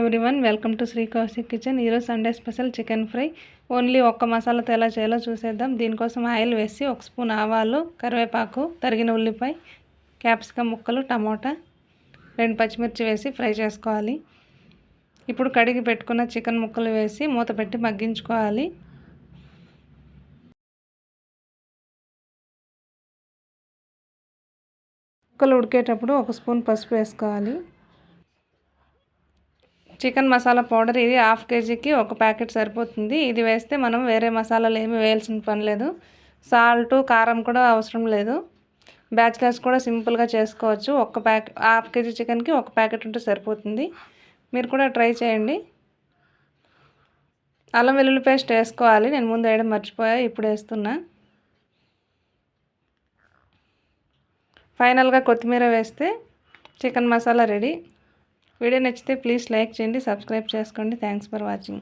Everyone, welcome to Shri Kaushik kitchen. ఈరోజు Sunday special chicken fry. Only ఒక్క మసాలాతో ఎలా చేయాలో చూసేద్దాం. దీనికోసం ఆయిల్ వేసి 1 స్పూన్ ఆవాలు, కరివేపాకు, తరిగిన ఉల్లిపాయ, క్యాప్సికమ్ ముక్కలు, టమోటా, 2 పచ్చిమిర్చి వేసి ఫ్రై చేసుకోవాలి. ఇప్పుడు కడిగి పెట్టుకున్న చికెన్ ముక్కలు వేసి మూత పెట్టి మగ్గించుకోవాలి. ముక్కలు ఉడికేటప్పుడు 1 స్పూన్ పసుపు వేసుకోవాలి. చికెన్ మసాలా పౌడర్ ఇది 1/2 కేజీకి 1 ప్యాకెట్ సరిపోతుంది. ఇది వేస్తే మనం వేరే మసాలాలు ఏమీ వేయాల్సిన పని లేదు. సాల్ట్, కారం కూడా అవసరం లేదు. బ్యాచిలర్స్ కూడా సింపుల్గా చేసుకోవచ్చు. 1/2 కేజీ చికెన్కి 1 ప్యాకెట్ ఉంటే సరిపోతుంది. మీరు కూడా ట్రై చేయండి. అల్లం వెల్లుల్లి పేస్ట్ వేసుకోవాలి. నేను ముందు వేయడం మర్చిపోయా, ఇప్పుడు వేస్తున్నా. ఫైనల్గా కొత్తిమీర వేస్తే చికెన్ మసాలా రెడీ. వీడియో నచ్చితే ప్లీజ్ లైక్ చేయండి, సబ్స్క్రైబ్ చేసుకోండి. Thanks for watching.